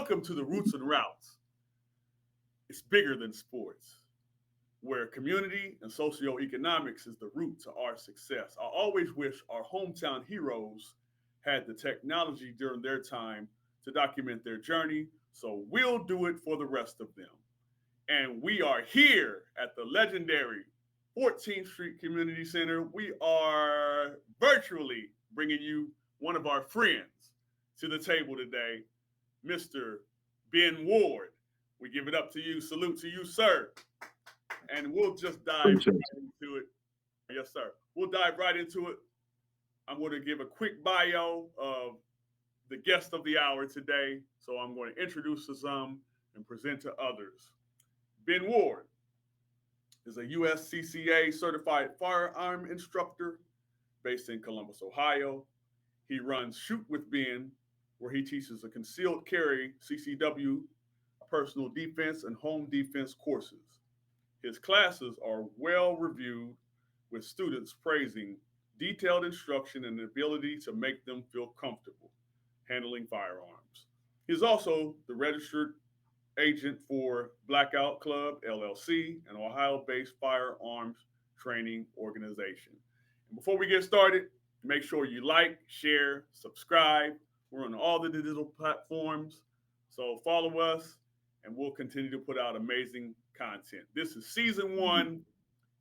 Welcome to the Roots and Routes. It's bigger than sports, where community and socioeconomics is the root to our success. I always wish our hometown heroes had the technology during their time to document their journey, so we'll do it for the rest of them. And we are here at the legendary 14th Street Community Center. We are virtually bringing you one of our friends to the table today, Mr. Ben Ward. We give it up to you. Salute to you, sir. And we'll just dive Appreciate right into it. Yes, sir. We'll dive right into it. I'm going to give a quick bio of the guest of the hour today. So I'm going to introduce to some and present to others. Ben Ward is a USCCA certified firearm instructor based in Columbus, Ohio. He runs Shoot with Ben, where he teaches a concealed carry CCW, personal defense, and home defense courses. His classes are well reviewed, with students praising detailed instruction and the ability to make them feel comfortable handling firearms. He is also the registered agent for Blackout Club LLC, an Ohio-based firearms training organization. And before we get started, make sure you like, share, subscribe. We're on all the digital platforms, so follow us, and we'll continue to put out amazing content. This is season 1,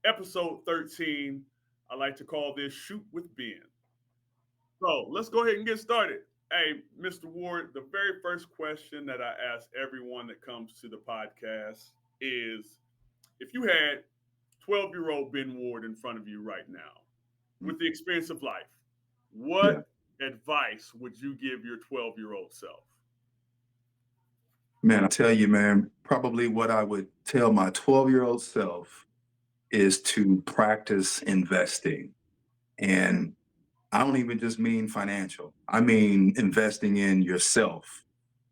episode 13. I like to call this Shoot with Ben. So let's go ahead and get started. Hey, Mr. Ward, the very first question that I ask everyone that comes to the podcast is, if you had 12-year-old Ben Ward in front of you right now, with the experience of life, Yeah. what advice would you give your 12-year-old self? Man, I tell you, man, probably what I would tell my 12-year-old self is to practice investing. And I don't even just mean financial. I mean investing in yourself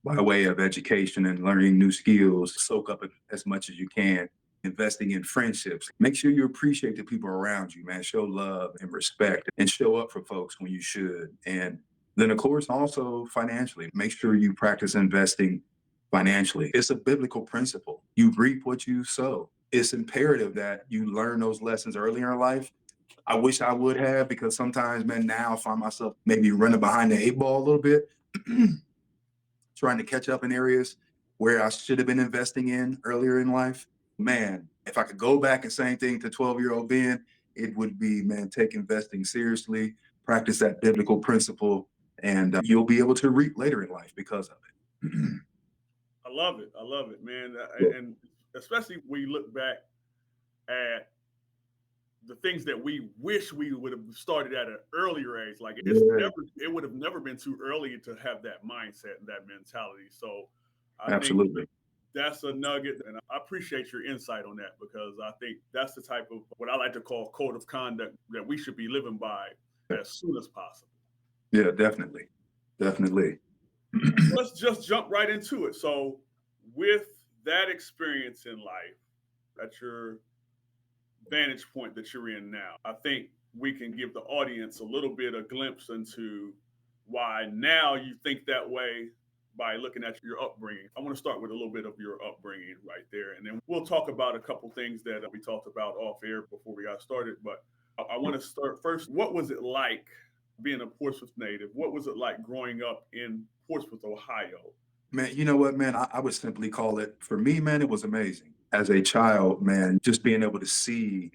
by way of education and learning new skills, soak up as much as you can, investing in friendships. Make sure you appreciate the people around you, man. Show love and respect and show up for folks when you should. And then, of course, also financially, make sure you practice investing financially. It's a biblical principle. You reap what you sow. It's imperative that you learn those lessons earlier in life. I wish I would have, because sometimes, man, now I find myself maybe running behind the 8 ball a little bit, trying to catch up in areas where I should have been investing in earlier in life. Man, if I could go back and same thing to 12-year-old Ben, it would be, man, take investing seriously, practice that biblical principle, and you'll be able to reap later in life because of it. I love it. I love it, man. Yeah. And especially when you look back at the things that we wish we would have started at an earlier age. Like it would have never been too early to have that mindset and that mentality. So I think Absolutely. that's a nugget, and I appreciate your insight on that, because I think that's the type of what I like to call code of conduct that we should be living by as soon as possible. Yeah, definitely. Definitely. Let's just jump right into it. So, with that experience in life, at your vantage point that you're in now, I think we can give the audience a little bit of glimpse into why now you think that way by looking at your upbringing. I want to start with a little bit of your upbringing right there, and then we'll talk about a couple things that we talked about off air before we got started. But I want to start first. What was it like being a Portsmouth native? What was it like growing up in Portsmouth, Ohio? Man, you know what, man? I would simply call it, for me, man, it was amazing. As a child, man, just being able to see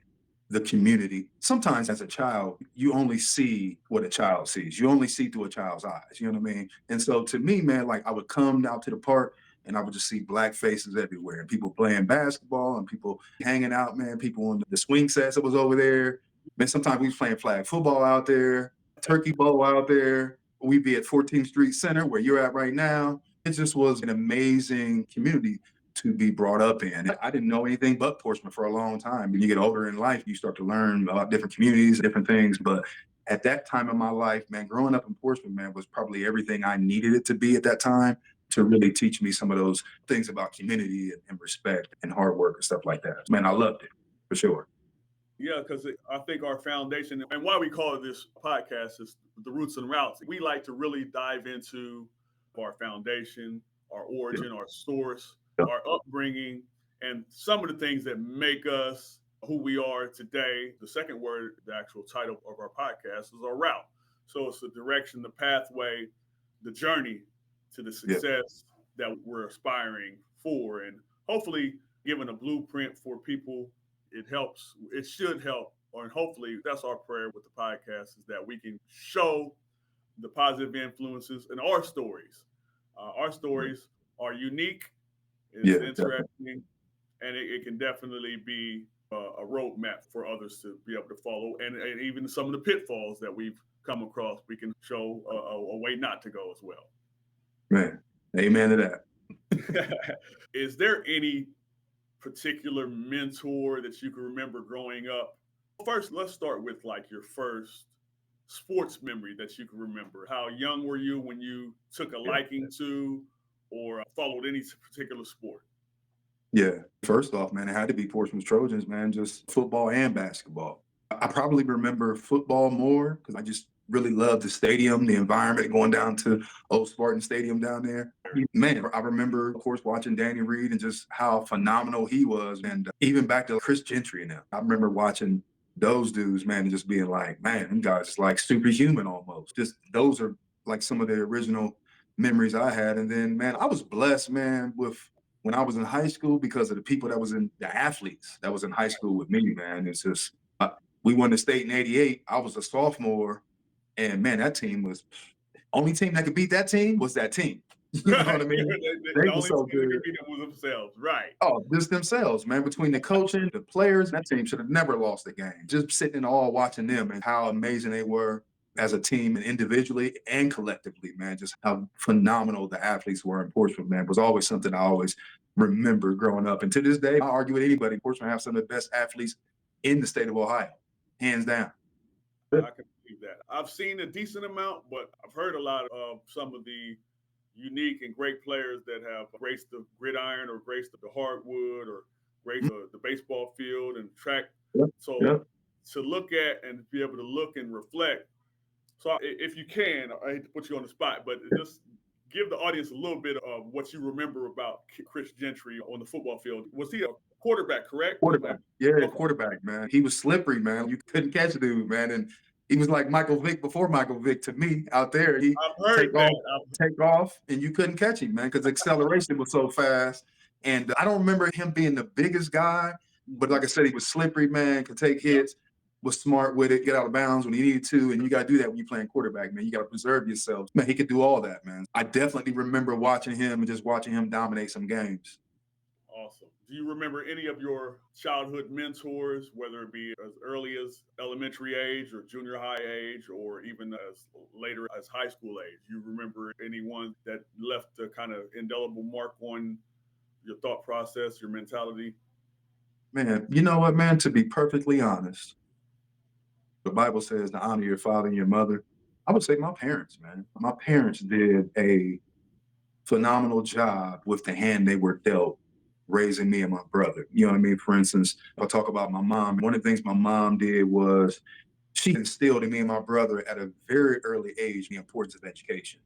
the community. Sometimes as a child, you only see what a child sees. You only see through a child's eyes. You know what I mean? And so to me, man, like I would come out to the park and I would just see black faces everywhere, and people playing basketball and people hanging out, man, people on the swing sets that was over there. Man, sometimes we was playing flag football out there, turkey bowl out there. We'd be at 14th Street Center where you're at right now. It just was an amazing community to be brought up in. I didn't know anything but Portsmouth for a long time. When you get older in life, you start to learn about different communities, different things. But at that time in my life, man, growing up in Portsmouth, man, was probably everything I needed it to be at that time, to really teach me some of those things about community and respect and hard work and stuff like that. Man, I loved it, for sure. Yeah, because I think our foundation, and why we call it this podcast, is the Roots and Routes. We like to really dive into our foundation, our Yeah. origin, our source, Yeah. our upbringing, and some of the things that make us who we are today. The second word, the actual title of our podcast, is our route. So it's the direction, the pathway, the journey to the Yeah. success that we're aspiring for. And hopefully, given a blueprint for people, it helps. It should help. Or hopefully, that's our prayer with the podcast, is that we can show the positive influences in our stories. Our stories are unique, it's Yeah, definitely. interesting, and it can definitely be a roadmap for others to be able to follow. And even some of the pitfalls that we've come across, we can show a way not to go as well. Man, amen to that. Is there any particular mentor that you can remember growing up? First, let's start with like your first sports memory that you can remember. How young were you when you took a Yeah. liking to or followed any particular sport? Yeah. First off, man, it had to be Portsmouth Trojans, man, just football and basketball. I probably remember football more because I just really loved the stadium, the environment, going down to Old Spartan Stadium down there. Man, I remember, of course, watching Danny Reed and just how phenomenal he was. And even back to Chris Gentry and them. I remember watching those dudes, man, and just being like, man, them guys is like superhuman almost. Just those are like some of the original memories I had. And then, man, I was blessed, man, with when I was in high school because of the people that was in the athletes that was in high school with me, man. It's just, we won the state in '88. I was a sophomore, and man, that team was only team that could beat that team was that team. You know what Right. I mean? The They were only so team that good. could beat them was themselves. Right. Oh, just themselves, man. Between the coaching, the players, that team should have never lost the game. Just sitting in awe watching them and how amazing they were as a team and individually and collectively, man. Just how phenomenal the athletes were in Portsmouth, man, was always something I always remember growing up. And to this day, I argue with anybody, Portsmouth have some of the best athletes in the state of Ohio, hands down. I can believe that. I've seen a decent amount, but I've heard a lot of some of the unique and great players that have graced the gridiron or graced the hardwood or graced the baseball field and track. Yep. So Yep. to look at and be able to look and reflect. So if you can, I hate to put you on the spot, but just give the audience a little bit of what you remember about Chris Gentry on the football field. Was he a quarterback, correct? Quarterback. Yeah, Okay. quarterback, man. He was slippery, man. You couldn't catch the dude, man. And he was like Michael Vick before Michael Vick to me out there. He I've heard take that. off, take off, and you couldn't catch him, man, because acceleration was so fast. And I don't remember him being the biggest guy, but like I said, he was slippery, man, could take Yep. hits, was smart with it, get out of bounds when he needed to. And you got to do that when you're playing quarterback, man. You got to preserve yourself. Man, he could do all that, man. I definitely remember watching him and just watching him dominate some games. Awesome. Do you remember any of your childhood mentors, whether it be as early as elementary age or junior high age, or even as later as high school age? You remember anyone that left a kind of indelible mark on your thought process, your mentality? Man, you know what, man? To be perfectly honest, the Bible says to honor your father and your mother. I would say my parents, man. My parents did a phenomenal job with the hand they were dealt raising me and my brother. You know what I mean? For instance, I'll talk about my mom. One of the things my mom did was she instilled in me and my brother at a very early age the importance of education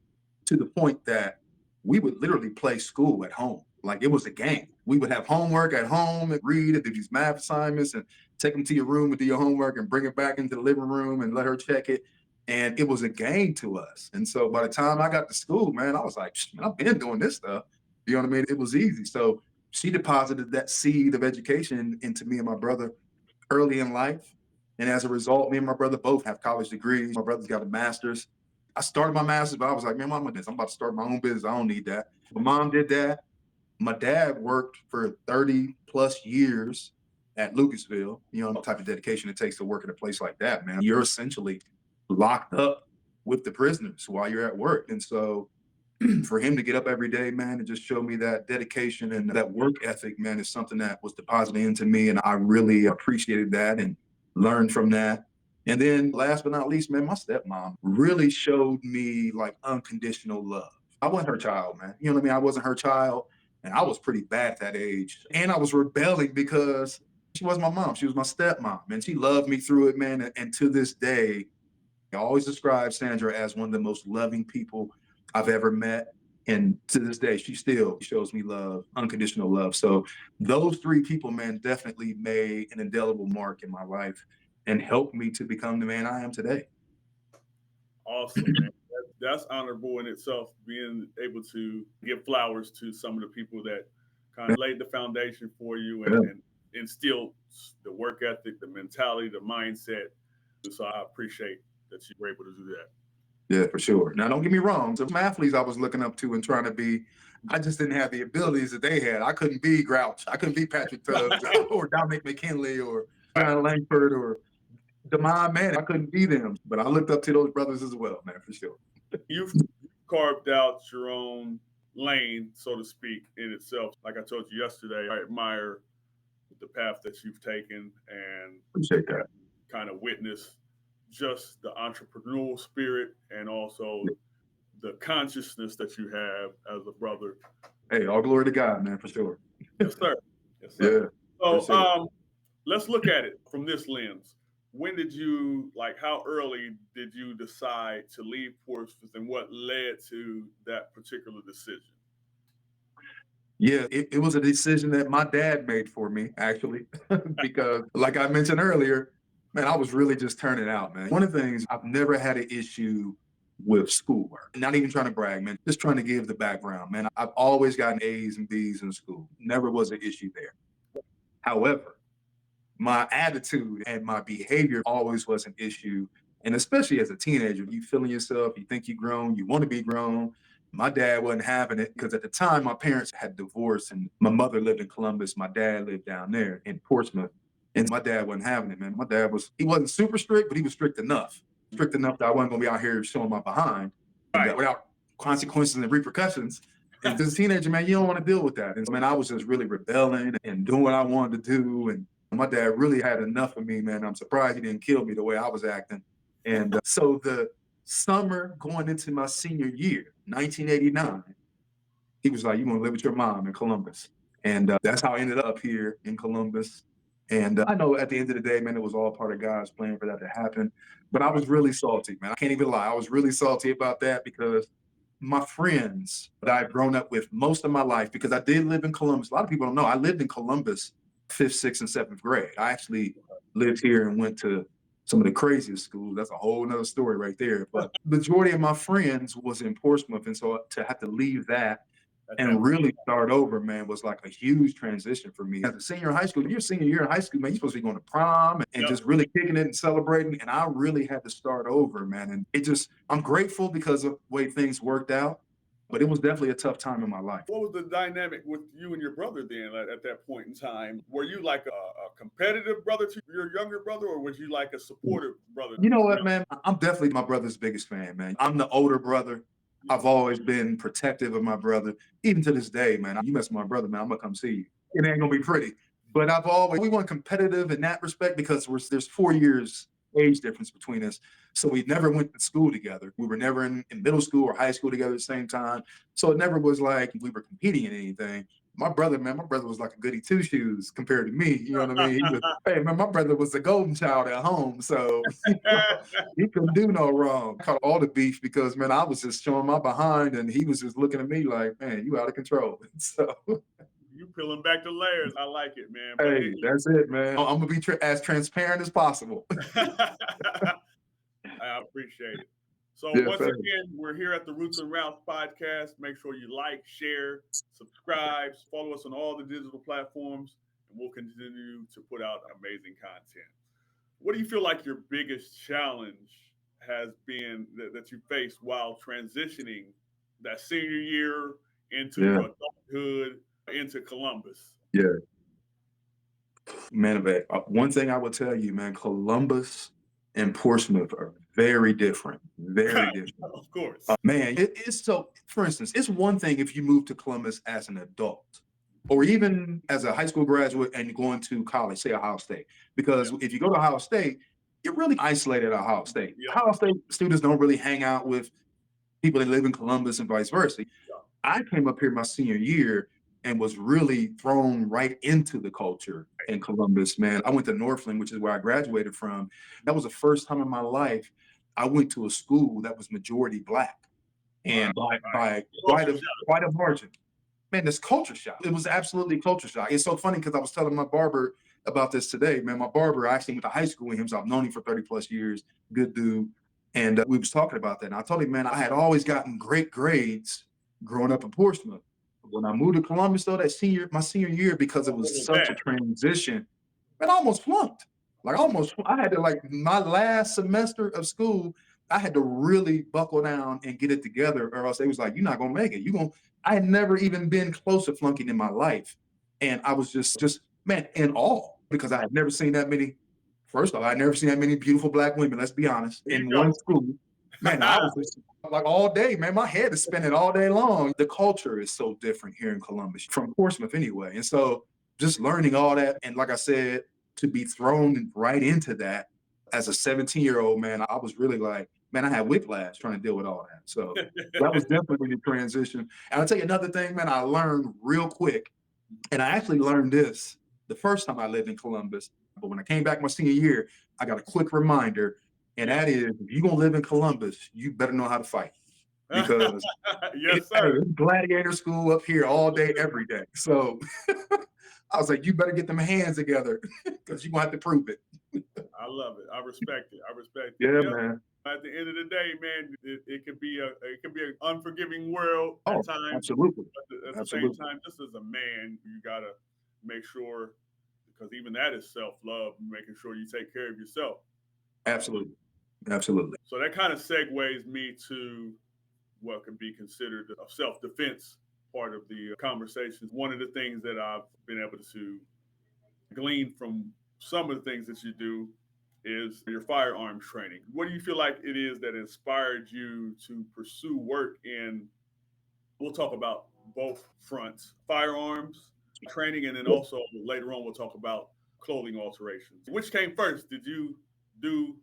to the point that we would literally play school at home. Like it was a game. We would have homework at home and read and do these math assignments and take them to your room and do your homework and bring it back into the living room and let her check it. And it was a game to us. And so by the time I got to school, man, I was like, man, I've been doing this stuff. You know what I mean? It was easy. So she deposited that seed of education into me and my brother early in life. And as a result, me and my brother both have college degrees. My brother's got a master's. I started my master's, but I was like, man, mom, I'm about to start my own business. I don't need that. My mom did that. My dad worked for 30 plus years at Lucasville. You know, the type of dedication it takes to work at a place like that, man. You're essentially locked up with the prisoners while you're at work. And so for him to get up every day, man, and just show me that dedication and that work ethic, man, is something that was deposited into me. And I really appreciated that and learned from that. And then last but not least, man, my stepmom really showed me like unconditional love. I wasn't her child, man. You know what I mean? I wasn't her child. And I was pretty bad at that age. And I was rebelling because she was my mom. She was my stepmom. And she loved me through it, man. And to this day, I always describe Sandra as one of the most loving people I've ever met. And to this day, she still shows me love, unconditional love. So those three people, man, definitely made an indelible mark in my life and helped me to become the man I am today. Awesome, man. That's honorable in itself, being able to give flowers to some of the people that kind of laid the foundation for you Yeah, and instilled the work ethic, the mentality, the mindset. So I appreciate that you were able to do that. yeah, for sure. Now, don't get me wrong. Some athletes I was looking up to and trying to be, I just didn't have the abilities that they had. I couldn't be Grouch. I couldn't be Patrick Tubbs or Dominic McKinley or Right. John Langford or Demond Manning. I couldn't be them, but I looked up to those brothers as well, man, for sure. You've carved out your own lane, so to speak, in itself. Like I told you yesterday, I admire the path that you've taken and Appreciate that. kind of witness just the entrepreneurial spirit and also the consciousness that you have as a brother. Hey, all glory to God, man, for sure. Yes, sir. Yes, sir. Yeah, for So sure. let's look at it from this lens. When did you like? How early did you decide to leave Portsmouth, and what led to that particular decision? Yeah, it was a decision that my dad made for me, actually, because like I mentioned earlier, man, I was really just turning out, man. One of the things I've never had an issue with schoolwork, not even trying to brag, man, just trying to give the background, man. I've always gotten A's and B's in school, never was an issue there. However, my attitude and my behavior always was an issue. And especially as a teenager, you feeling yourself, you think you're grown, you want to be grown. My dad wasn't having it because at the time my parents had divorced and my mother lived in Columbus. My dad lived down there in Portsmouth. And my dad wasn't having it, man. My dad he wasn't super strict, but he was strict enough. Strict enough that I wasn't gonna be out here showing my behind and Right. without consequences and repercussions. And as a teenager, man, you don't want to deal with that. And man, I was just really rebelling and doing what I wanted to do. And my dad really had enough of me, man. I'm surprised he didn't kill me the way I was acting. And so the summer going into my senior year, 1989, he was like, "You want to live with your mom in Columbus?" And that's how I ended up here in Columbus. And I know at the end of the day, man, it was all part of God's plan for that to happen. But I Right. was really salty, man. I can't even lie. I was really salty about that because my friends that I've grown up with most of my life, because I did live in Columbus. A lot of people don't know I lived in Columbus fifth, sixth, and seventh grade. I actually lived here and went to some of the craziest schools. That's a whole nother story right there. But majority of my friends was in Portsmouth. And so to have to leave that At that and point. really start over, man, was like a huge transition for me. As a senior in high school, your senior year in high school, man, you're supposed to be going to prom and Yep. just really kicking it and celebrating. And I really had to start over, man. And I'm grateful because of the way things worked out, but it was definitely a tough time in my life. What was the dynamic with you and your brother then at that point in time? Were you like a competitive brother to your younger brother, or was you like a supportive brother? You know what, man? I'm definitely my brother's biggest fan, man. I'm the older brother. I've always been protective of my brother. Even to this day, man, you mess with my brother, man, I'm gonna come see you. It ain't gonna be pretty. But we weren't competitive in that respect because there's 4 years age difference between us. So we never went to school together. We were never in middle school or high school together at the same time. So it never was like we were competing in anything. My brother, man, my brother was like a goody two shoes compared to me. You know what I mean? Hey, man, my brother was the golden child at home. So he couldn't do no wrong. Caught all the beef because, man, I was just showing my behind and he was just looking at me like, man, you out of control. So, You peeling back the layers. I like it, man. But hey, that's it, man. I'm going to be as transparent as possible. I appreciate it. So Yes, once sir. again, we're here at the Roots and Routes podcast. Make sure you like, share, subscribe, follow us on all the digital platforms, and we'll continue to put out amazing content. What do you feel like your biggest challenge has been that you faced while transitioning that senior year into Yeah. your adulthood into Columbus? Yeah. Man, one thing I will tell you, man, Columbus and Portsmouth are very different. Very different. Of course. Man, it's so, for instance, it's one thing if you move to Columbus as an adult or even as a high school graduate and going to college, say Ohio State. Because if you go to Ohio State, you're really isolated at Ohio State. Yeah. Ohio State students don't really hang out with people that live in Columbus and vice versa. Yeah. I came up here my senior year and was really thrown right into the culture in Columbus, man. I went to Northland, which is where I graduated from. That was the first time in my life I went to a school that was majority Black. and by Culture shock. quite a margin. Man, this culture shock. It was absolutely culture shock. It's so funny because I was telling my barber about this today, man. My barber, I actually went to high school with him, so I've known him for 30 plus years. Good dude. And we was talking about that. And I told him, man, I had always gotten great grades growing up in Portsmouth. When I moved to Columbus, though, my senior year, because it What was was such a that? transition, man, I almost flunked. I had to, like, my last semester of school, I had to really buckle down and get it together, or else they was like, you're not gonna make it. I had never even been close to flunking in my life. And I was just man, in awe because I had never seen that many. First off, I had never seen that many beautiful black women, let's be honest, There you in one go. school. Man, I was just like all day, man. My head is spinning all day long. The culture is so different here in Columbus, from Portsmouth anyway. And so just learning all that, and like I said, to be thrown right into that as a 17-year-old, man, I was really like, man, I had whiplash trying to deal with all that. So that was definitely the transition. And I'll tell you another thing, man, I learned real quick. And I actually learned this the first time I lived in Columbus. But when I came back my senior year, I got a quick reminder. And Yeah. that is, if you're going to live in Columbus, you better know how to fight. Because Yes, hey, sir. it's gladiator school up here all day, every day. So I was like, you better get them hands together because you're going to have to prove it. I love it. I respect it. I respect it. Yeah, Yep. man. At the end of the day, man, it can be an unforgiving world at Oh, times, absolutely. but at the same Absolutely. time, just as a man, you gotta make sure, because even that is self love, making sure you take care of yourself. Um, Absolutely. Absolutely. so that kind of segues me to what could be considered a self defense part of the conversation. One of the things that I've been able to glean from some of the things that you do is your firearms training. What do you feel like it is that inspired you to pursue work in? We'll talk about both fronts: firearms training, and then Yeah. also later on we'll talk about clothing alterations. Which came first? Did you do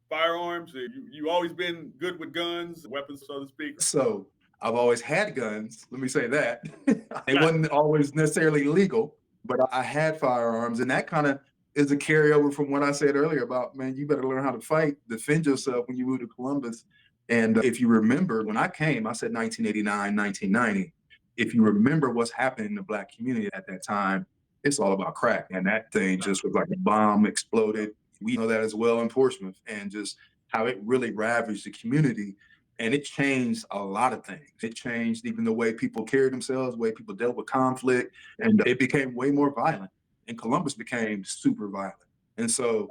firearms? You always been good with guns, weapons, so to speak? So I've always had guns. Let me say that. It Gotcha. wasn't always necessarily legal, but I had firearms. And that kind of is a carryover from what I said earlier about, man, you better learn how to fight, defend yourself when you move to Columbus. And if you remember, when I came, I said 1989, 1990. If you remember what's happening in the Black community at that time, it's all about crack. And that thing just was like a bomb exploded. We know that as well in Portsmouth, and just how it really ravaged the community, and it changed a lot of things. It changed even the way people carried themselves, the way people dealt with conflict, and it became way more violent. And Columbus became super violent. And so,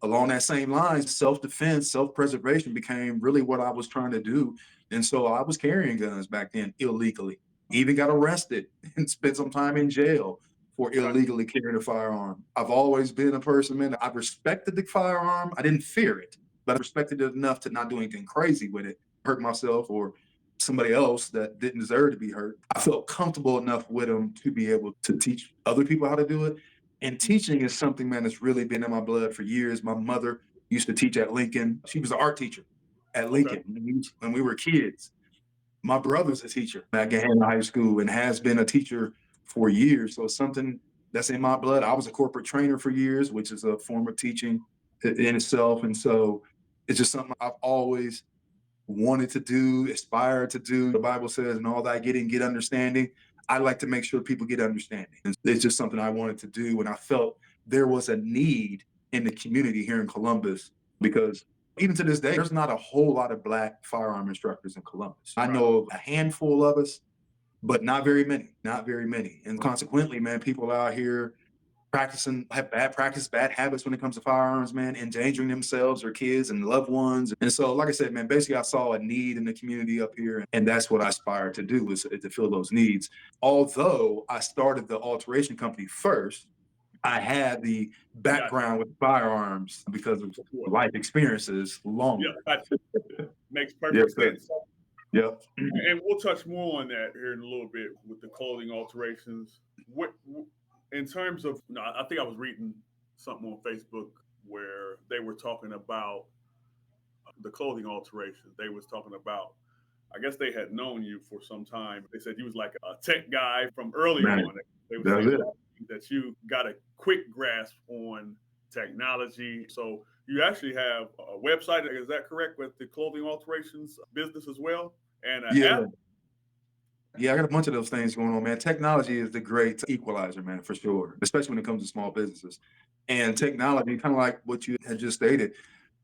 along that same line, self-defense, self-preservation became really what I was trying to do. And so I was carrying guns back then illegally. Even got arrested and spent some time in jail for Gotcha. illegally carrying a firearm. I've always been a person, man. I respected the firearm. I didn't fear it, but I respected it enough to not do anything crazy with it, hurt myself or somebody else that didn't deserve to be hurt. I felt comfortable enough with them to be able to teach other people how to do it. And teaching is something, man, that's really been in my blood for years. My mother used to teach at Lincoln. She was an art teacher at Okay. Lincoln when we were kids. My brother's a teacher at Gahanna High School and has been a teacher for years. So it's something that's in my blood. I was a corporate trainer for years, which is a form of teaching in itself. And so it's just something I've always wanted to do, aspire to do. The Bible says, and all that getting, get understanding. I like to make sure people get understanding. It's just something I wanted to do. And I felt there was a need in the community here in Columbus because even to this day, there's not a whole lot of Black firearm instructors in Columbus. I Right. know a handful of us, but not very many, not very many. And consequently, man, people out here have bad habits when it comes to firearms, man, endangering themselves or kids and loved ones. And so, like I said, man, basically I saw a need in the community up here, and that's what I aspired to do, was to fill those needs. Although I started the alteration company first, I had the Gotcha. background with firearms because of Before. life experiences Yeah. longer. Gotcha. Makes Yes, perfect sir. sense. Yep. And we'll touch more on that here in a little bit with the clothing alterations. What, in terms of, no, I think I was reading something on Facebook where they were talking about the clothing alterations. They was talking about, I guess they had known you for some time. They said you was like a tech guy from early Man, on. They were that's saying it. that you got a quick grasp on technology. So you actually have a website. Is that correct, with the clothing alterations business as well? and an Yeah. app. Yeah, I got a bunch of those things going on, man. Technology is the great equalizer, man, for sure, especially when it comes to small businesses. And technology, kind of like what you had just stated,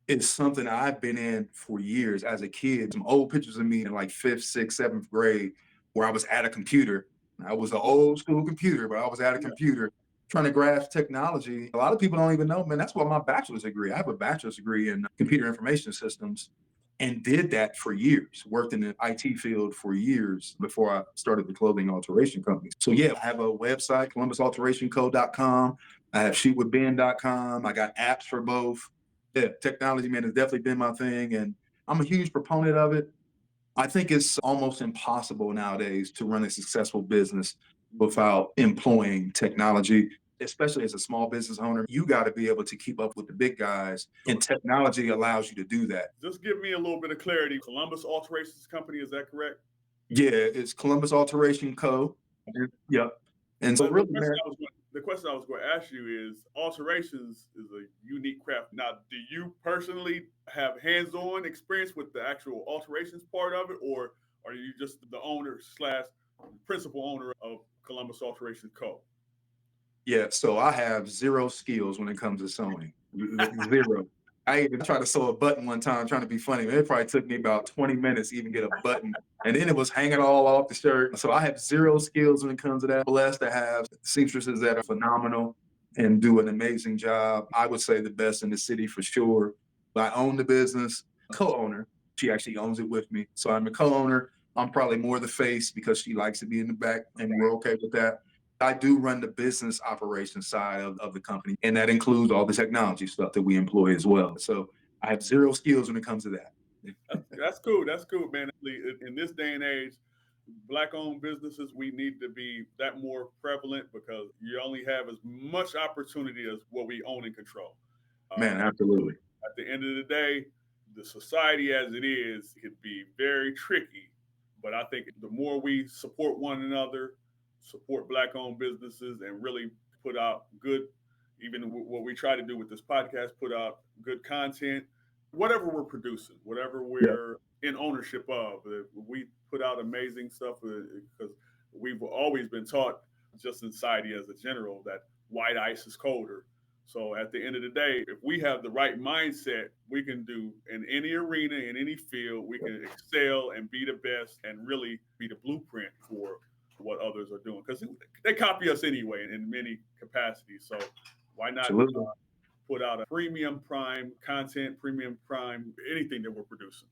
it's something I've been in for years as a kid. Some old pictures of me in like fifth, sixth, seventh grade, where I was at a computer. I was an old school computer, but I was at a Yeah. computer trying to grasp technology. A lot of people don't even know, man. That's what my bachelor's degree. I have a bachelor's degree in computer information systems and did that for years. Worked in the IT field for years before I started the clothing alteration company. So yeah, I have a website, columbusalterationco.com. I have shootwithben.com. I got apps for both. Yeah, technology, man, has definitely been my thing, and I'm a huge proponent of it. I think it's almost impossible nowadays to run a successful business without employing technology, especially as a small business owner. You got to be able to keep up with the big guys, and technology allows you to do that. Just give me a little bit of clarity. Columbus Alterations Company, is that correct? Yeah, it's Columbus Alteration Co. Yep. And so really, man, The question I was going to ask you is alterations is a unique craft. Now, do you personally have hands-on experience with the actual alterations part of it, or are you just the owner slash principal owner of Columbus Alterations Co? yeah, so I have zero skills when it comes to sewing. Zero. I even tried to sew a button one time trying to be funny. It probably took me about 20 minutes to even get a button. And then it was hanging all off the shirt. So I have zero skills when it comes to that. Blessed to have seamstresses that are phenomenal and do an amazing job. I would say the best in the city for sure. But I own the business, co-owner. She actually owns it with me. So I'm a co-owner. I'm probably more the face because she likes to be in the back, and we're okay with that. I do run the business operations side of the company, and that includes all the technology stuff that we employ as well. So I have zero skills when it comes to that. That's cool. That's cool, man. In this day and age, black-owned businesses, we need to be that more prevalent because you only have as much opportunity as what we own and control. Man, absolutely. At the end of the day, the society as it is can be very tricky. But I think the more we support one another, support black-owned businesses, and really put out good, even what we try to do with this podcast, put out good content, whatever we're producing, whatever Yeah, we're in ownership of. We put out amazing stuff because we've always been taught, just in society as a general, that white ice is colder. So at the end of the day, if we have the right mindset, we can do in any arena, in any field, we can excel and be the best and really be the blueprint for what others are doing because they copy us anyway in many capacities. So why not absolutely. put out a premium prime content, premium prime anything that we're producing?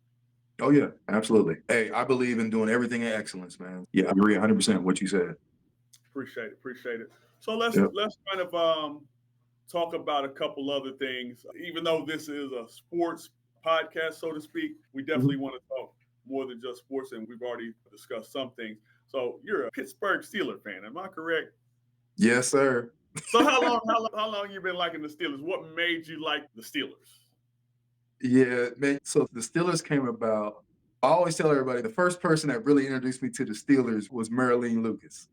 Oh yeah, absolutely. Hey, I believe in doing everything in excellence, man. Yeah, I agree 100% with what you said. Appreciate it, appreciate it. So let's Yep. let's kind of talk about a couple other things. Even though this is a sports podcast, so to speak, we Mhm. definitely want to talk more than just sports, and we've already discussed some things. So you're a Pittsburgh Steeler fan, am I correct? Yes, sir. So how long you been liking the Steelers? What made you like the Steelers? Yeah, man. So the Steelers came about. I always tell everybody the first person that really introduced me to the Steelers was Marilyn Lucas.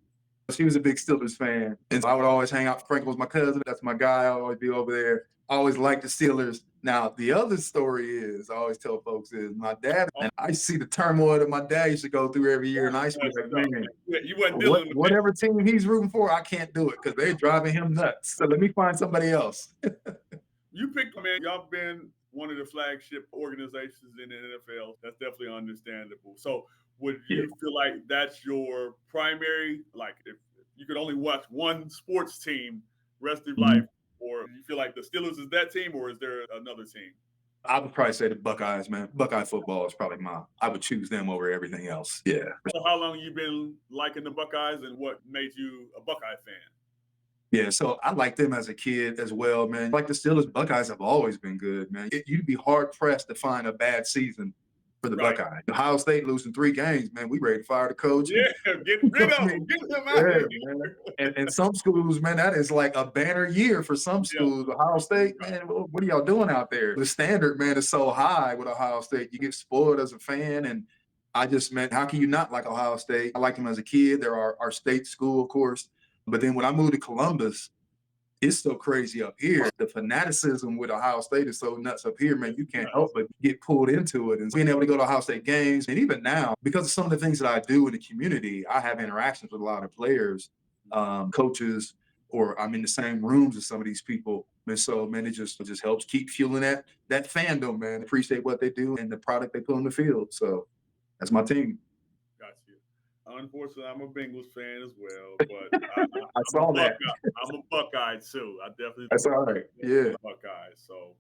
She was a big Steelers fan. And so I would always hang out. Frank was my cousin. That's my guy. I would always be over there. I always liked the Steelers. Now, the other story is, I always tell folks, is my dad, Oh, and I see the turmoil that my dad used to go through every year. And I used to be that's like, tough, man, man. You wasn't dealing with that. whatever team he's rooting for, I can't do it because they're driving him nuts. So let me find somebody else. You picked, man. Y'all been one of the flagship organizations in the NFL. That's definitely understandable. So, would Yeah. you feel like that's your primary? Like, if you could only watch one sports team rest of your life, Mhm. or you feel like the Steelers is that team, or is there another team? I would probably say the Buckeyes, man. Buckeye football is probably I would choose them over everything else. Yeah. So, how long you been liking the Buckeyes, and what made you a Buckeye fan? Yeah, so I liked them as a kid as well, man. Like the Steelers, Buckeyes have always been good, man. You'd be hard pressed to find a bad season for the Right. Buckeyes. Ohio State losing 3 games, man. We ready to fire the coach. And Yeah, get rid I of them. mean, Get them out of yeah, here. man. And some schools, man, that is like a banner year for some Yeah. schools. Ohio State, man, what are y'all doing out there? The standard, man, is so high with Ohio State. You get spoiled as a fan, and I just meant, how can you not like Ohio State? I liked them as a kid. They're our state school, of course. But then when I moved to Columbus, it's so crazy up here. The fanaticism with Ohio State is so nuts up here, man. You can't help but get pulled into it. And being able to go to Ohio State games, and even now, because of some of the things that I do in the community, I have interactions with a lot of players, coaches, or I'm in the same rooms as some of these people. And so, man, it just helps keep fueling that fandom, man. Appreciate what they do and the product they put on the field. So that's my team. Got you. Unfortunately, I'm a Bengals fan as well, but I I'm a saw that. Buckeye. I'm a Buckeye too. I definitely That's all right. Yeah. Buckeye. So,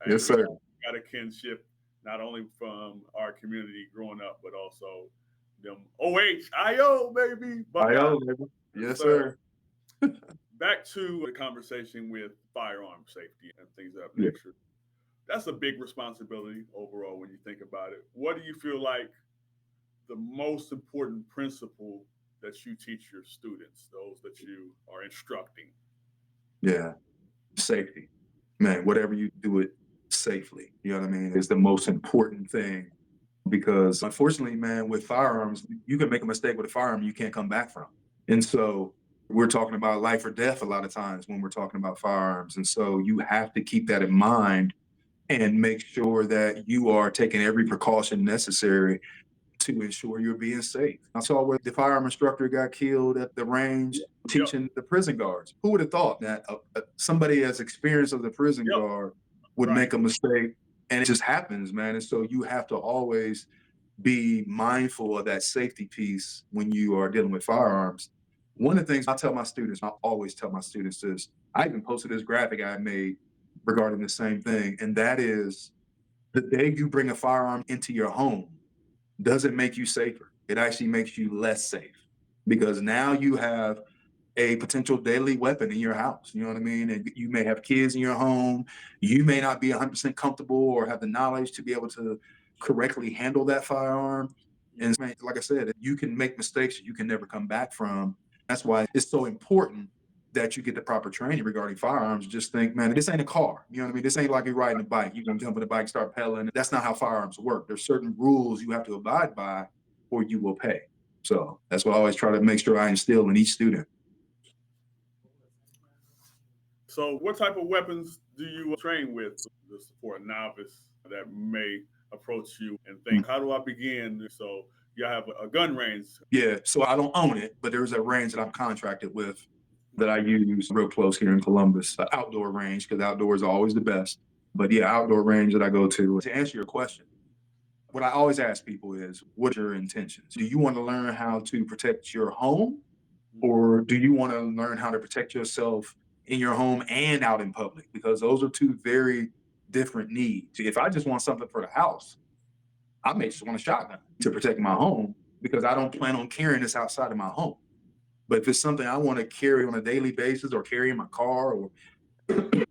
hey, Yes, we sir. got a kinship not only from our community growing up, but also them OHIO baby I Buckeye. owe, baby. Yes, Yes, sir. sir. Back to the conversation with firearm safety and things of that Yeah. nature. That's a big responsibility overall when you think about it. What do you feel like the most important principle that you teach your students, those that you are instructing? Yeah. Safety. Man, whatever you do it safely. You know what I mean? Is the most important thing because unfortunately, man, with firearms, you can make a mistake with a firearm you can't come back from. And so we're talking about life or death a lot of times when we're talking about firearms. And so you have to keep that in mind and make sure that you are taking every precaution necessary to ensure you're being safe. I saw where the firearm instructor got killed at the range Yep, teaching the prison guards. Who would have thought that somebody as experienced as a prison yep, guard would right. make a mistake? And it just happens, man. And so you have to always be mindful of that safety piece when you are dealing with firearms. One of the things I always tell my students is, I even posted this graphic I made regarding the same thing, and that is the day you bring a firearm into your home doesn't make you safer. It actually makes you less safe because now you have a potential deadly weapon in your house. You know what I mean? And you may have kids in your home. You may not be 100% comfortable or have the knowledge to be able to correctly handle that firearm. And man, like I said, you can make mistakes you can never come back from. That's why it's so important that you get the proper training regarding firearms. Just think, man, this ain't a car. You know what I mean? This ain't like you're riding a bike. You can jump on the bike, start pedaling. That's not how firearms work. There's certain rules you have to abide by or you will pay. So that's what I always try to make sure I instill in each student. So, what type of weapons do you train with for a novice that may approach you and think, how do I begin? So, you have a gun range. Yeah, so I don't own it, but there's a range that I'm contracted with that I use real close here in Columbus, an outdoor range, because outdoors are always the best. But yeah, outdoor range that I go to. To answer your question, what I always ask people is, what are your intentions? Do you want to learn how to protect your home, or do you want to learn how to protect yourself in your home and out in public? Because those are two very different needs. If I just want something for the house, I may just want a shotgun to protect my home because I don't plan on carrying this outside of my home. But if it's something I want to carry on a daily basis or carry in my car or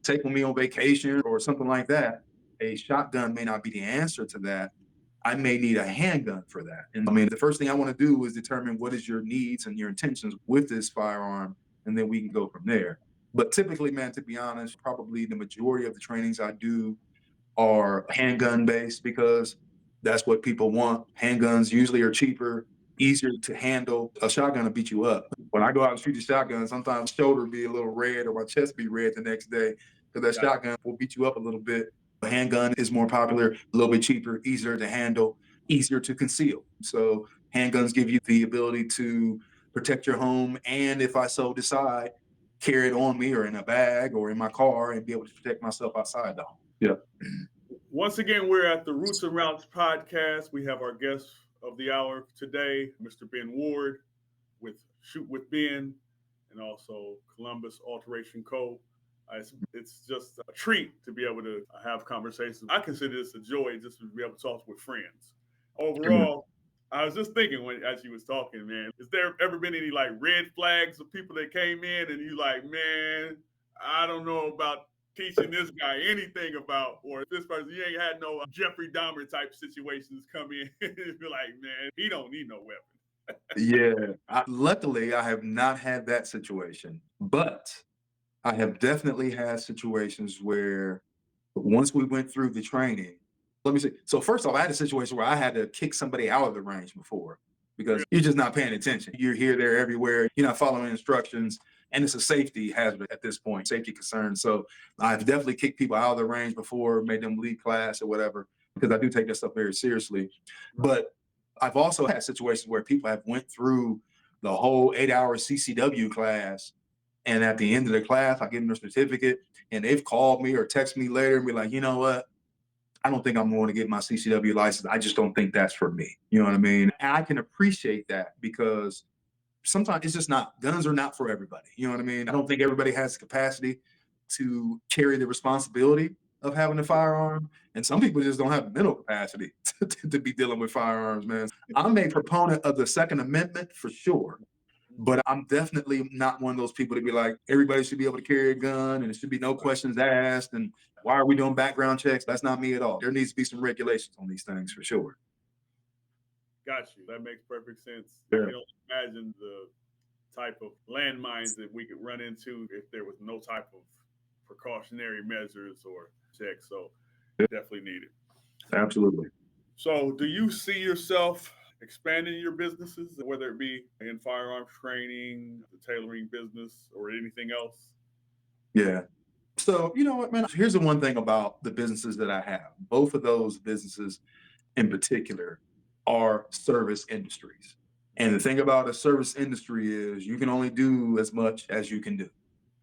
take with me on vacation or something like that, a shotgun may not be the answer to that. I may need a handgun for that. And I mean, the first thing I want to do is determine what is your needs and your intentions with this firearm, and then we can go from there. But typically, man, to be honest, probably the majority of the trainings I do are handgun based because that's what people want. Handguns usually are cheaper, easier to handle. A shotgun will beat you up. When I go out and shoot the shotgun, sometimes my shoulder be a little red or my chest be red the next day because that shotgun will beat you up a little bit. A handgun is more popular, a little bit cheaper, easier to handle, easier to conceal. So handguns give you the ability to protect your home, and if I so decide, carry it on me or in a bag or in my car and be able to protect myself outside the home. Yeah. Once again, we're at the Roots and Routes podcast. We have our guest of the hour today, Mr. Ben Ward with Shoot with Ben and also Columbus Alteration Co. It's just a treat to be able to have conversations. I consider this a joy just to be able to talk with friends. Overall, I was just thinking as you was talking, man, has there ever been any like red flags of people that came in and you like, man, I don't know about teaching this guy anything about, or this person, you ain't had no Jeffrey Dahmer type situations come in and be like, man, he don't need no weapon. Yeah. Luckily, I have not had that situation, but I have definitely had situations where once we went through the training, let me see. So first off, I had a situation where I had to kick somebody out of the range before. because you're just not paying attention. You're here, there, everywhere. You're not following instructions. And it's a safety hazard at this point, safety concern. So I've definitely kicked people out of the range before, made them leave class or whatever, because I do take that stuff very seriously. But I've also had situations where people have went through the whole 8-hour CCW class. And at the end of the class, I give them their certificate and they've called me or text me later and be like, you know what? I don't think I'm going to get my CCW license. I just don't think that's for me. You know what I mean? And I can appreciate that because sometimes it's just not, guns are not for everybody. You know what I mean? I don't think everybody has the capacity to carry the responsibility of having a firearm. And some people just don't have the mental capacity to be dealing with firearms, man. I'm a proponent of the Second Amendment for sure. But I'm definitely not one of those people to be like, everybody should be able to carry a gun and there should be no questions asked. And why are we doing background checks? That's not me at all. There needs to be some regulations on these things for sure. Got you. That makes perfect sense. Yeah. I can only imagine the type of landmines that we could run into if there was no type of precautionary measures or checks. So definitely needed. Absolutely. So do you see yourself expanding your businesses, whether it be in firearms training, the tailoring business, or anything else? Yeah. So, you know what, man? Here's the one thing about the businesses that I have. Both of those businesses in particular are service industries. And the thing about a service industry is you can only do as much as you can do.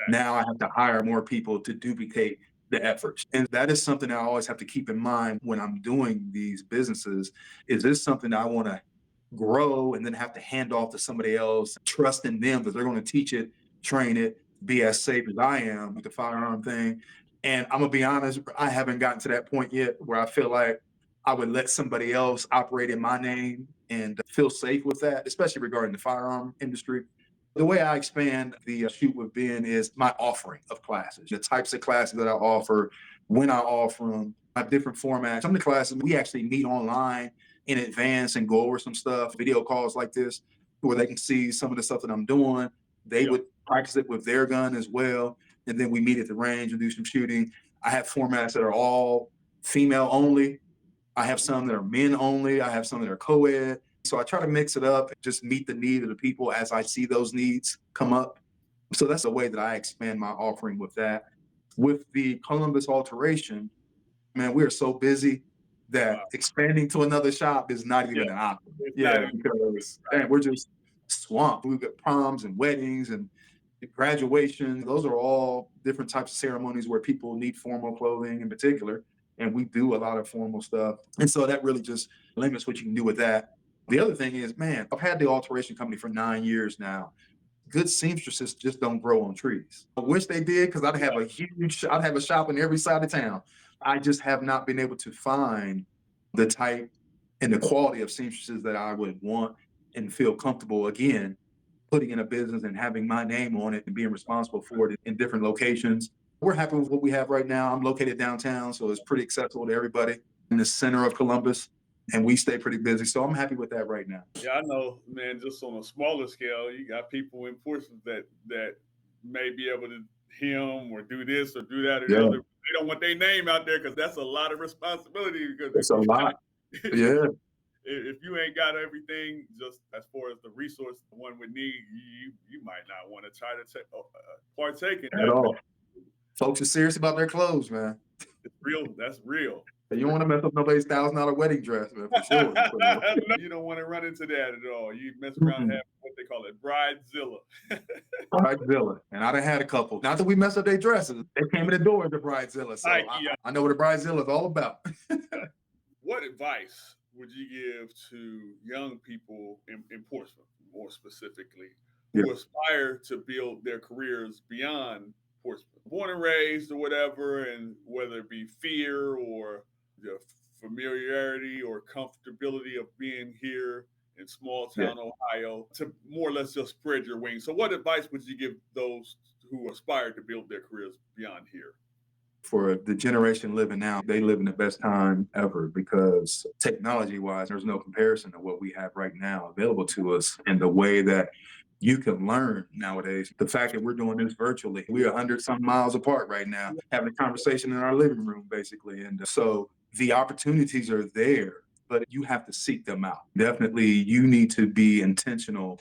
Now I have to hire more people to duplicate the efforts. And that is something I always have to keep in mind when I'm doing these businesses. Is this something I want to grow and then have to hand off to somebody else, trust in them that they're going to teach it, train it, be as safe as I am with the firearm thing? And I'm gonna be honest, I haven't gotten to that point yet where I feel like I would let somebody else operate in my name and feel safe with that, especially regarding the firearm industry. The way I expand the Shoot with Ben is my offering of classes, the types of classes that I offer, when I offer them, I have different formats. Some of the classes we actually meet online in advance and go over some stuff, video calls like this, where they can see some of the stuff that I'm doing. They would practice it with their gun as well. And then we meet at the range and do some shooting. I have formats that are all female only. I have some that are men only. I have some that are co-ed. So I try to mix it up, just meet the need of the people as I see those needs come up. So that's a way that I expand my offering with that. With the Columbus alteration, man, we are so busy that expanding to another shop is not even an option. Yeah, because man, we're just swamped. We've got proms and weddings and graduation. Those are all different types of ceremonies where people need formal clothing in particular. And we do a lot of formal stuff. And so that really just limits what you can do with that. The other thing is, man, I've had the alteration company for 9 years now. Good seamstresses just don't grow on trees. I wish they did because I'd have a shop in every side of town. I just have not been able to find the type and the quality of seamstresses that I would want and feel comfortable again putting in a business and having my name on it and being responsible for it in different locations. We're happy with what we have right now. I'm located downtown, so it's pretty accessible to everybody in the center of Columbus, and we stay pretty busy. So I'm happy with that right now. Yeah, I know, man. Just on a smaller scale, you got people in Portsmouth that may be able to hem or do this or do that or the other. They don't want their name out there because that's a lot of responsibility. Because it's a lot. Yeah. If you ain't got everything, just as far as the resource one would need, you might not want to try to partake in that at all. Folks are serious about their clothes, man. It's real. That's real. You don't want to mess up nobody's $1,000 wedding dress, man, for sure. You don't want to run into that at all. You mess around and have what they call it, bridezilla. Bridezilla. And I done had a couple. Not that we mess up their dresses. They came in the door as a bridezilla. So I know what a bridezilla is all about. What advice would you give to young people in Portsmouth, more specifically, who aspire to build their careers beyond Portsmouth, born and raised or whatever, and whether it be fear or the familiarity or comfortability of being here in small town Ohio, to more or less just spread your wings? So what advice would you give those who aspire to build their careers beyond here? For the generation living now, they live in the best time ever because technology-wise, there's no comparison to what we have right now available to us and the way that you can learn nowadays. The fact that we're doing this virtually, we're 100-some miles apart right now, having a conversation in our living room, basically. And so the opportunities are there. but you have to seek them out. Definitely, you need to be intentional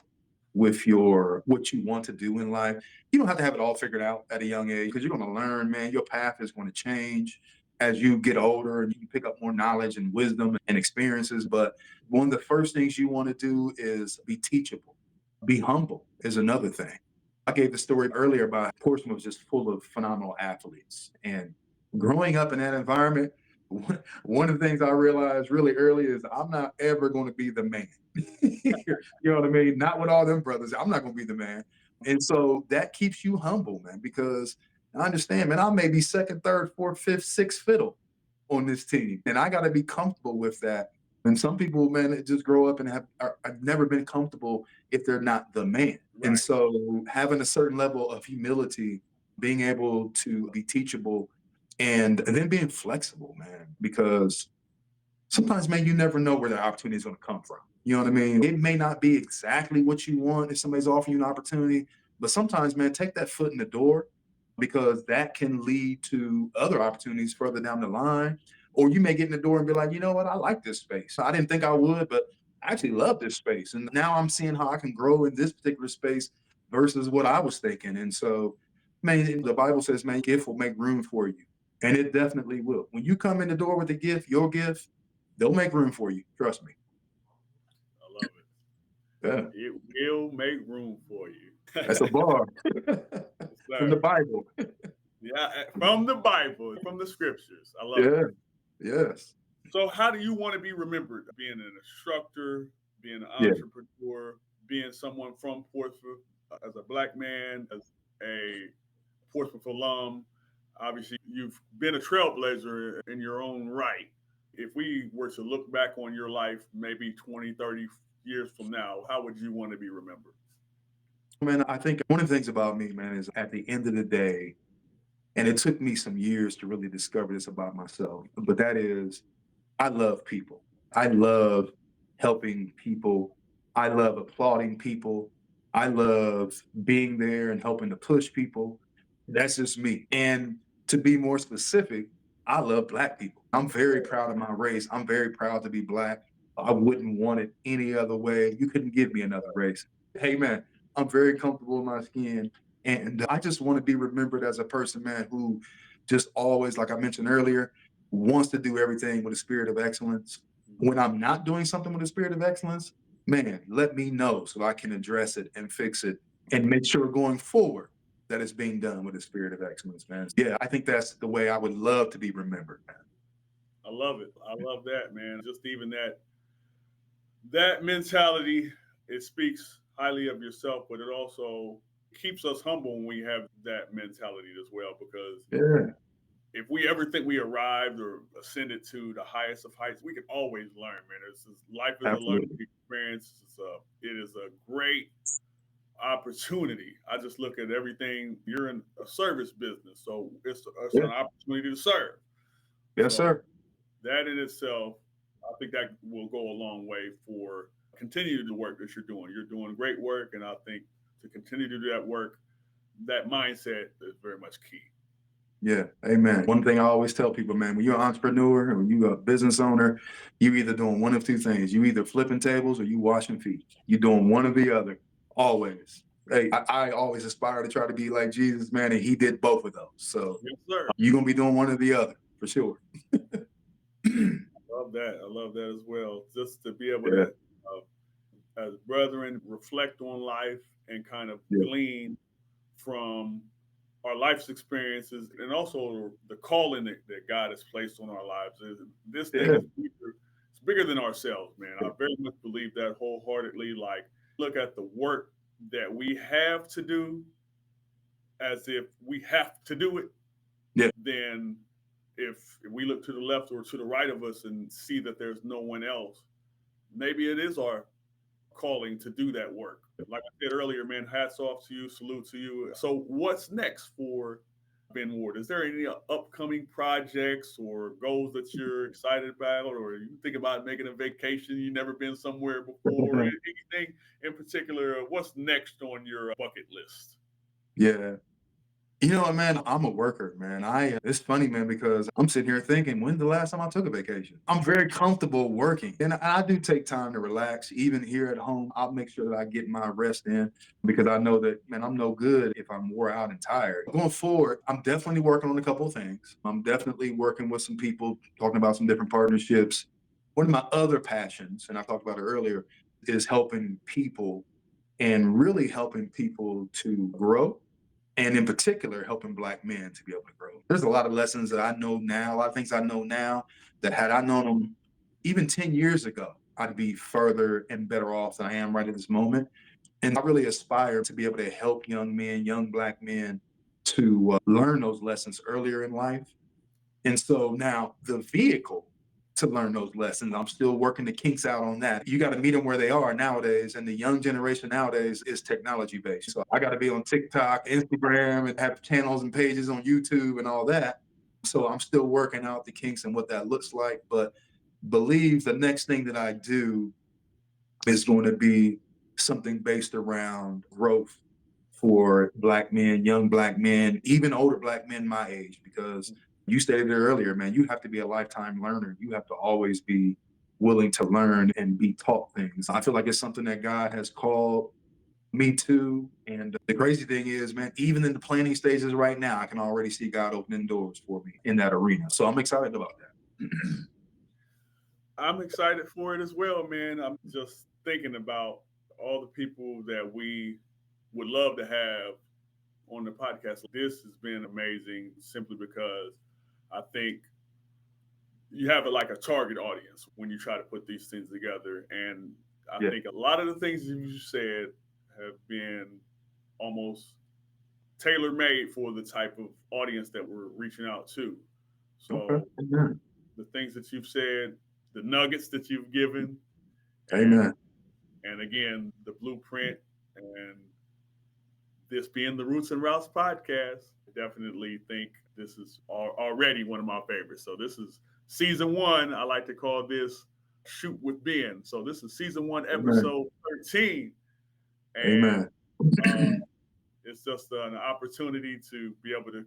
with your what you want to do in life. You don't have to have it all figured out at a young age because you're going to learn, man. Your path is going to change as you get older and you pick up more knowledge and wisdom and experiences. But one of the first things you want to do is be teachable. Be humble is another thing. I gave the story earlier about Portsmouth was just full of phenomenal athletes. And growing up in that environment, one of the things I realized really early is I'm not ever going to be the man. You know what I mean? Not with all them brothers. I'm not going to be the man. And so that keeps you humble, man, because I understand, man, I may be second, third, fourth, fifth, sixth fiddle on this team. And I got to be comfortable with that. And some people, man, that just grow up and have never been comfortable if they're not the man. And Right. so having a certain level of humility, being able to be teachable, and then being flexible, man, because sometimes, man, you never know where the opportunity is going to come from. You know what I mean? It may not be exactly what you want if somebody's offering you an opportunity, but sometimes, man, take that foot in the door because that can lead to other opportunities further down the line. Or you may get in the door and be like, you know what, I like this space. I didn't think I would, but I actually love this space. And now I'm seeing how I can grow in this particular space versus what I was thinking. And so, man, the Bible says, man, gift will make room for you. And it definitely will. When you come in the door with a gift, your gift, they'll make room for you. Trust me. I love it. Yeah. It will make room for you. That's a bar Yes, from the sir. Bible. Yeah, from the Bible, from the scriptures. I love it. Yeah. Yes. So, how do you want to be remembered? Being an instructor, being an Yeah. entrepreneur, being someone from Portsmouth, as a black man, as a Portsmouth alum. Obviously, you've been a trailblazer in your own right. If we were to look back on your life, maybe 20, 30 years from now, how would you want to be remembered? Man, I think one of the things about me, man, is at the end of the day, and it took me some years to really discover this about myself, but that is I love people. I love helping people. I love applauding people. I love being there and helping to push people. That's just me. And to be more specific, I love black people. I'm very proud of my race. I'm very proud to be black. I wouldn't want it any other way. You couldn't give me another race. Hey, man, I'm very comfortable in my skin. And I just want to be remembered as a person, man, who just always, like I mentioned earlier, wants to do everything with a spirit of excellence. When I'm not doing something with a spirit of excellence, man, let me know so I can address it and fix it and make sure going forward that it's being done with a spirit of excellence, man. Yeah, I think that's the way I would love to be remembered, man. I love it. I love that, man. Just even that mentality, it speaks highly of yourself, but it also keeps us humble when we have that mentality as well. Because Yeah, if we ever think we arrived or ascended to the highest of heights, we can always learn, man. Life is a learning absolutely. experience. It is a great opportunity. I just look at everything. You're in a service business, so it's Yeah. an opportunity to serve. Yes, So sir. that in itself, I think that will go a long way for continue the work that you're doing. You're doing great work, and I think to continue to do that work, that mindset is very much key. Yeah, amen. One thing I always tell people, man, when you're an entrepreneur or you're a business owner, you either doing one of two things. You either flipping tables or you washing feet. You're doing one or the other, always. Hey, I always aspire to try to be like Jesus, man, and he did both of those. So Yes, sir. you're gonna be doing one or the other for sure. Love that. I love that as well. Just to be able Yeah, to, as brethren, reflect on life and kind of yeah, glean from our life's experiences and also the calling that God has placed on our lives. This thing yeah, is bigger, it's bigger than ourselves, man. I very much believe that wholeheartedly. Like, look at the work that we have to do as if we have to do it. yeah, Then, if we look to the left or to the right of us and see that there's no one else, maybe it is our calling to do that work. Like I said earlier, man, hats off to you, salute to you. So, what's next for Ben Ward? Is there any upcoming projects or goals that you're excited about, or you think about making a vacation? You've never been somewhere before? Anything in particular? What's next on your bucket list? yeah. You know what, man? I'm a worker, man. It's funny, man, because I'm sitting here thinking, when's the last time I took a vacation? I'm very comfortable working, and I do take time to relax. Even here at home, I'll make sure that I get my rest in because I know that, man, I'm no good if I'm wore out and tired. Going forward, I'm definitely working on a couple of things. I'm definitely working with some people, talking about some different partnerships. One of my other passions, and I talked about it earlier, is helping people and really helping people to grow, and in particular helping Black men to be able to grow. There's a lot of lessons that I know now, a lot of things I know now that had I known them even 10 years ago, I'd be further and better off than I am right at this moment. And I really aspire to be able to help young men, young Black men, to learn those lessons earlier in life. And so now the vehicle to learn those lessons, I'm still working the kinks out on that. You got to meet them where they are nowadays. And the young generation nowadays is technology based. So I got to be on TikTok, Instagram, and have channels and pages on YouTube and all that. So I'm still working out the kinks and what that looks like. But believe the next thing that I do is going to be something based around growth for Black men, young Black men, even older Black men my age, because you stated it earlier, man, you have to be a lifetime learner. You have to always be willing to learn and be taught things. I feel like it's something that God has called me to. And the crazy thing is, man, even in the planning stages right now, I can already see God opening doors for me in that arena. So I'm excited about that. I'm excited for it as well, man. I'm just thinking about all the people that we would love to have on the podcast. This has been amazing simply because I think you have like a target audience when you try to put these things together. And I Yeah. think a lot of the things you said have been almost tailor made for the type of audience that we're reaching out to. Okay. So Amen. the things that you've said, the nuggets that you've given, and Amen. and again the blueprint, and this being the Roots and Routes podcast, I definitely think this is already one of my favorites. So this is season one. I like to call this Shoot with Ben. So this is season one, Amen. episode 13, and Amen. uh, it's just an opportunity to be able to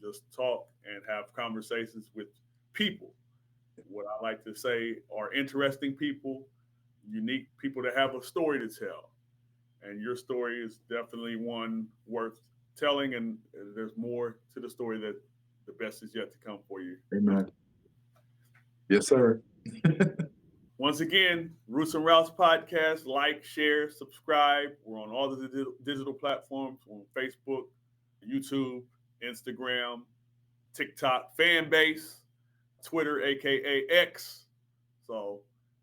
just talk and have conversations with people. What I like to say are interesting people, unique people that have a story to tell. And your story is definitely one worth telling. And there's more to the story that the best is yet to come for you, Mr. Amen. Yes, sir. Once again, Roots and Routes podcast. Like, share, subscribe. We're on all the digital platforms on Facebook, YouTube, Instagram, TikTok, fan base, Twitter, aka X. So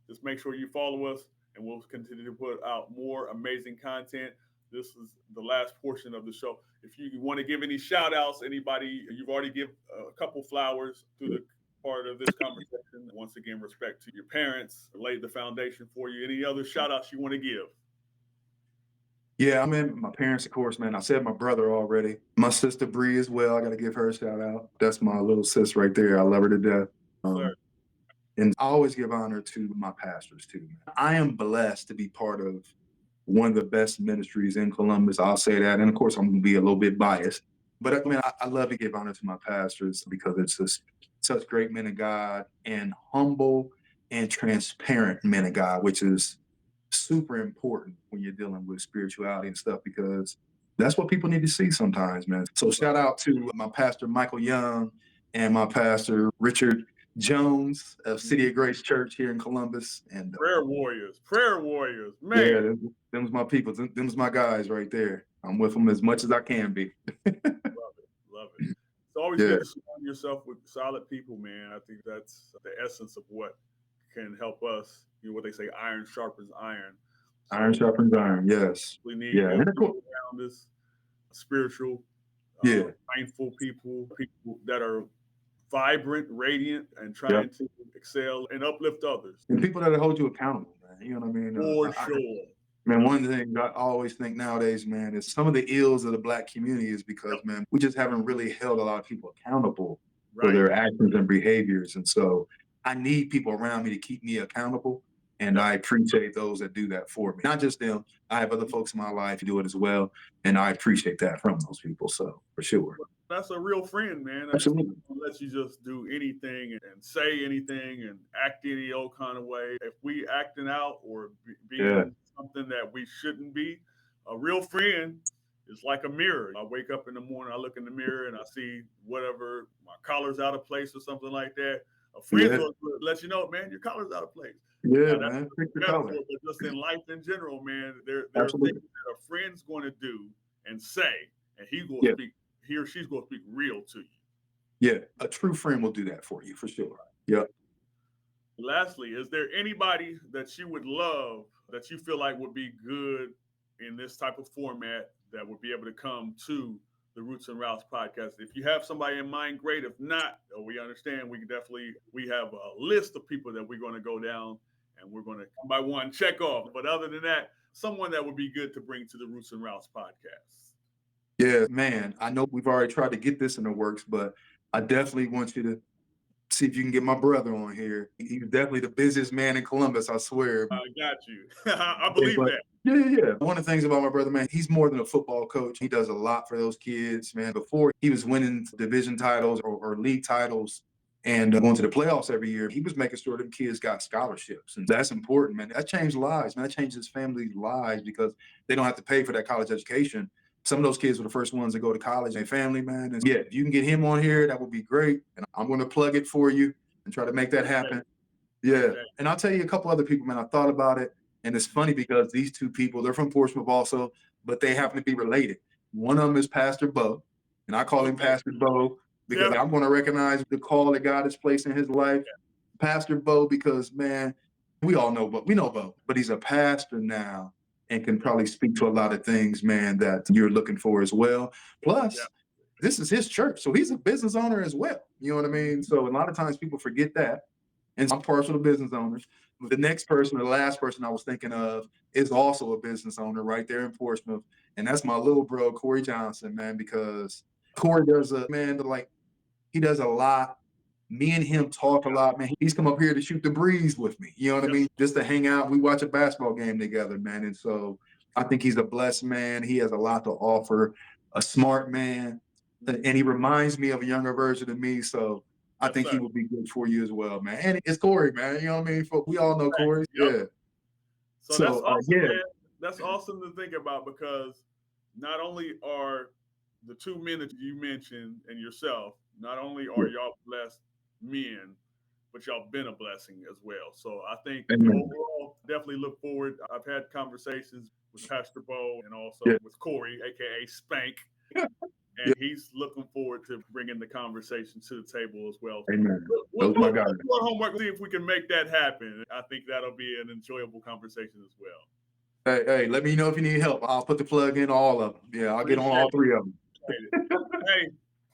just make sure you follow us, and we'll continue to put out more amazing content. This is the last portion of the show. If you want to give any shout outs, anybody, you've already give a couple flowers through the part of this conversation. Once again, respect to your parents, laid the foundation for you. Any other shout outs you want to give? Yeah, I mean, my parents, of course, man. I said my brother already. My sister Bree as well. I got to give her a shout out. That's my little sis right there. I love her to death. Sir. And I always give honor to my pastors too. Man. I am blessed to be part of one of the best ministries in Columbus. I'll say that. And of course, I'm going to be a little bit biased. But I mean, I love to give honor to my pastors because it's just such great men of God and humble and transparent men of God, which is super important when you're dealing with spirituality and stuff because that's what people need to see sometimes, man. So shout out to my pastor Michael Young and my pastor Richard Jones of City of Grace Church here in Columbus. And Prayer warriors, yeah, man. them's my people. Them's my guys right there. I'm with them as much as I can be. Love it. Love it. It's always Yeah, good to surround yourself with solid people, man. I think that's the essence of what can help us. You know what they say, iron sharpens iron. iron So sharpens iron. Yes. we need Yeah, good and of course, people around us, spiritual, yeah, mindful people, people that are vibrant, radiant, and yeah, trying to excel and uplift others. and people that hold you accountable, man. You know what I mean? For sure. Man, one thing I always think nowadays, man, is some of the ills of the Black community is because, Yep. man, we just haven't really held a lot of people accountable for Right. their actions and behaviors. And so I need people around me to keep me accountable. And I appreciate those that do that for me. Not just them. I have other folks in my life who do it as well. And I appreciate that from those people. So for sure. That's a real friend, man. That's Absolutely. let you just do anything and say anything and act any old kind of way. If we acting out or Yeah. being something that we shouldn't be, a real friend is like a mirror. I wake up in the morning, I look in the mirror and I see whatever my collar's out of place or something like that. A friend's Yeah. will let you know, man, your collar's out of place. Yeah, Now that's man. Pick the a color. metaphor, but just in life in general, man, there are things Absolutely. that a friend's going to do and say, and Yeah. he or she's going to speak real to you. Yeah. A true friend will do that for you for sure. Yep. Lastly, is there anybody that you would love that you feel like would be good in this type of format that would be able to come to the Roots and Routes podcast? If you have somebody in mind, great. If not, we understand. We have a list of people that we're going to go down and we're going to one by one check off. But other than that, someone that would be good to bring to the Roots and Routes podcast. Yeah, man. I know we've already tried to get this in the works, but I definitely want you to see if you can get my brother on here. He's definitely the busiest man in Columbus, I swear. I got you. I Yeah, believe but that. yeah. One of the things about my brother, man, he's more than a football coach. He does a lot for those kids, man. Before he was winning division titles or league titles and going to the playoffs every year, he was making sure them kids got scholarships. And that's important, man. That changed lives, man. That changed his family's lives because they don't have to pay for that college education. Some of those kids were the first ones to go to college, and family, man. And yeah, if you can get him on here, that would be great. And I'm going to plug it for you and try to make that happen. Yeah. Appreciate it. And I'll tell you a couple other people, man. I thought about it. And it's funny because these two people, they're from Portsmouth also, but they happen to be related. One of them is Pastor Bo, and I call him Okay. Pastor Bo because Yeah. I'm going to recognize the call that God has placed in his life. Pastor Bo, because man, we all know, but we know Bo, but he's a pastor now and can probably speak to a lot of things, man, that you're looking for as well. Yeah. Plus, this is his church. So he's a business owner as well. You know what I mean? So a lot of times people forget that. And I'm partial to business owners. The next person, or the last person I was thinking of, is also a business owner right there in Portsmouth. And that's my little bro, Corey Johnson, man, because Corey does he does a lot. Me and him talk a lot, man. He's come up here to shoot the breeze with me. You know what I mean? Just to hang out. We watch a basketball game together, man. And so I think he's a blessed man. He has a lot to offer, a smart man. And he reminds me of a younger version of me. So I Yes, think he sir. would be good for you as well, man. And it's Corey, man. You know what I mean? We all know Corey. Yep. Yeah. So that's So awesome, yeah. man. That's awesome to think about because not only are the two men that you mentioned and yourself, not only are Yeah. y'all blessed men, but y'all been a blessing as well. So I think Amen. overall, definitely look forward. I've had conversations with Pastor Bo and also Yeah. with Corey, aka Spank, Yeah. and he's looking forward to bringing the conversation to the table as well. Amen. We'll Those my do guys. our homework, see if we can make that happen. I think that'll be an enjoyable conversation as well. Hey, let me know if you need help. I'll put the plug in all of them. Yeah, I'll get on all Appreciate three of them. it. Hey,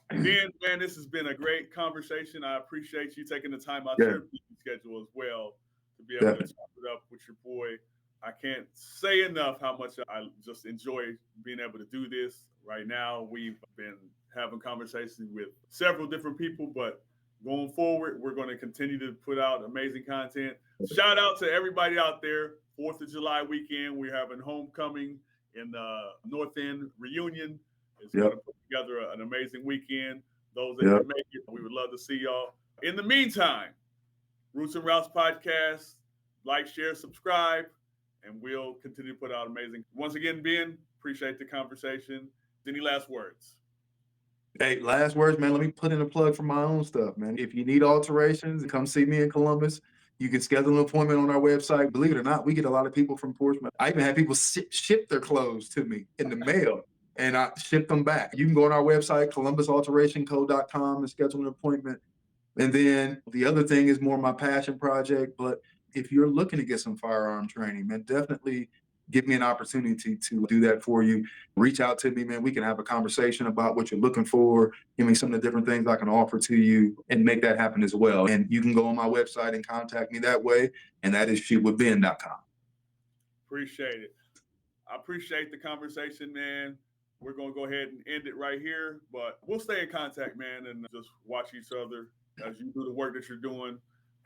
Ben, man, this has been a great conversation. I appreciate you taking the time out Yeah, your busy schedule as well to be able to definitely. chop it up with your boy. I can't say enough how much I just enjoy being able to do this. Right now, we've been having conversations with several different people, but going forward, we're going to continue to put out amazing content. Shout out to everybody out there. 4th of July weekend, we're having homecoming in the North End reunion. It's going to Yep. put together an amazing weekend. Those that Yep. can make it, we would love to see y'all. In the meantime, Roots and Routes podcast, like, share, subscribe, and we'll continue to put out amazing. Once again, Ben, appreciate the conversation. Any last words? Hey, last words, man. Let me put in a plug for my own stuff, man. If you need alterations, come see me in Columbus. You can schedule an appointment on our website. Believe it or not, we get a lot of people from Portsmouth. I even had people ship their clothes to me in the mail, and I ship them back. You can go on our website, columbusalterationco.com, and schedule an appointment. And then the other thing is more my passion project. But if you're looking to get some firearm training, man, definitely give me an opportunity to do that for you. Reach out to me, man. We can have a conversation about what you're looking for. Give me some of the different things I can offer to you and make that happen as well. And you can go on my website and contact me that way. And that is shootwithben.com. Appreciate it. I appreciate the conversation, man. We're going to go ahead and end it right here, but we'll stay in contact, man, and just watch each other as you do the work that you're doing.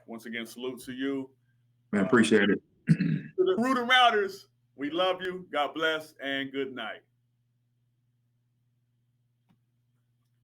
Once again, salute to you. Man, appreciate it. To the Root and Routers, we love you. God bless and good night.